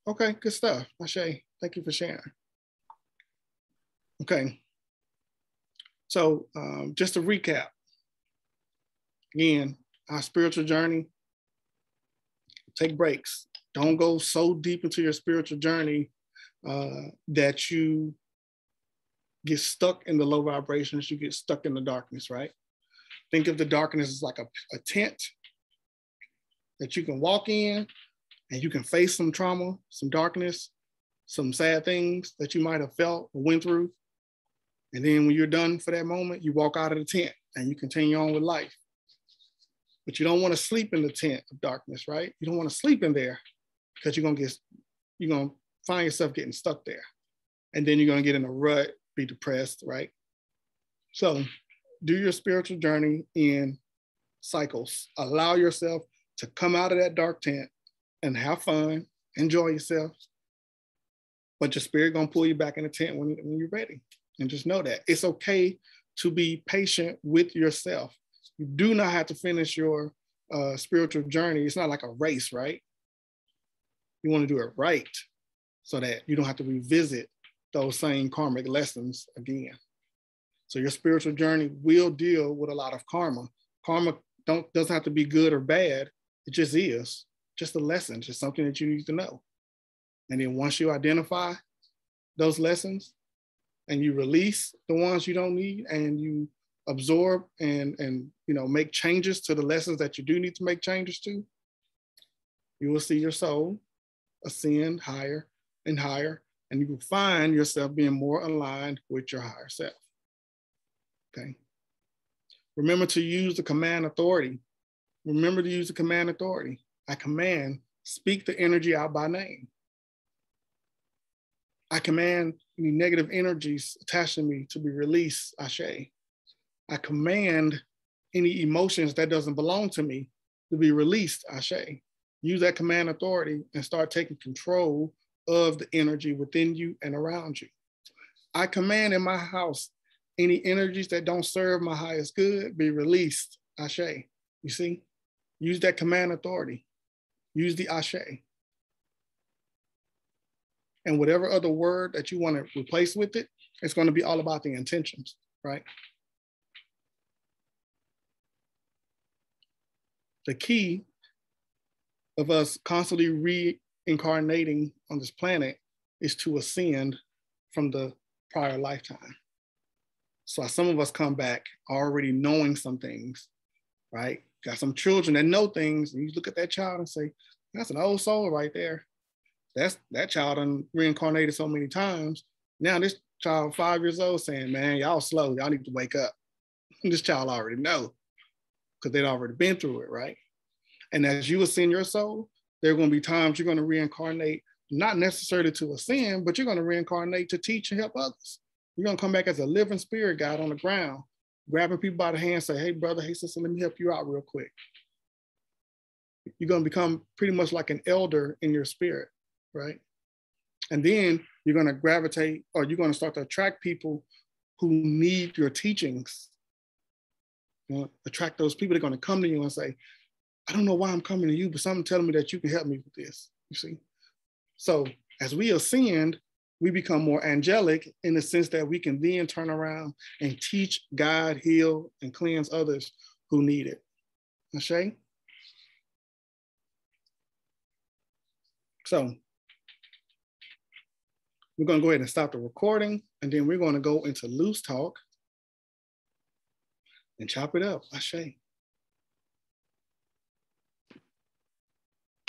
A: okay, good stuff. Ashe, thank you for sharing. Okay. So just to recap, again, our spiritual journey, take breaks. Don't go so deep into your spiritual journey that you get stuck in the low vibrations, you get stuck in the darkness, right? Think of the darkness as like a tent that you can walk in and you can face some trauma, some darkness, some sad things that you might have felt or went through. And then when you're done for that moment, you walk out of the tent and you continue on with life. But you don't want to sleep in the tent of darkness, right? You don't want to sleep in there because you're gonna find yourself getting stuck there. And then you're gonna get in a rut, be depressed, right? So do your spiritual journey in cycles. Allow yourself to come out of that dark tent and have fun, enjoy yourself. But your spirit gonna pull you back in the tent when you're ready. And just know that it's okay to be patient with yourself. You do not have to finish your spiritual journey. It's not like a race, right? You want to do it right so that you don't have to revisit those same karmic lessons again. So your spiritual journey will deal with a lot of karma. Karma doesn't have to be good or bad. It just is, just a lesson, just something that you need to know. And then once you identify those lessons and you release the ones you don't need and you absorb and make changes to the lessons that you do need to make changes to, you will see your soul ascend higher and higher, and you will find yourself being more aligned with your higher self. Okay. Remember to use the command authority. Remember to use the command authority. I command, speak the energy out by name. I command any negative energies attached to me to be released, Ashe. I command any emotions that doesn't belong to me to be released, Ashe. Use that command authority and start taking control of the energy within you and around you. I command in my house, any energies that don't serve my highest good be released, Ashe. You see? Use that command authority. Use the Ashe. And whatever other word that you want to replace with it, it's going to be all about the intentions, right? The key of us constantly reincarnating on this planet is to ascend from the prior lifetime. So some of us come back already knowing some things, right? Got some children that know things, and you look at that child and say, that's an old soul right there. That child done reincarnated so many times. Now this child, 5 years old, saying, man, y'all slow, y'all need to wake up. This child already know, because they'd already been through it, right? And as you ascend your soul, there are going to be times you're going to reincarnate, not necessarily to ascend, but you're going to reincarnate to teach and help others. You're going to come back as a living spirit guide on the ground, grabbing people by the hand, say, hey, brother, hey, sister, let me help you out real quick. You're going to become pretty much like an elder in your spirit, right? And then you're going to gravitate, or you're going to start to attract people who need your teachings. Attract those people that are going to come to you and say, I don't know why I'm coming to you, but something telling me that you can help me with this, you see? So as we ascend, we become more angelic in the sense that we can then turn around and teach, guide, heal, and cleanse others who need it. Ashe? So we're going to go ahead and stop the recording, and then we're going to go into loose talk and chop it up. Ashe.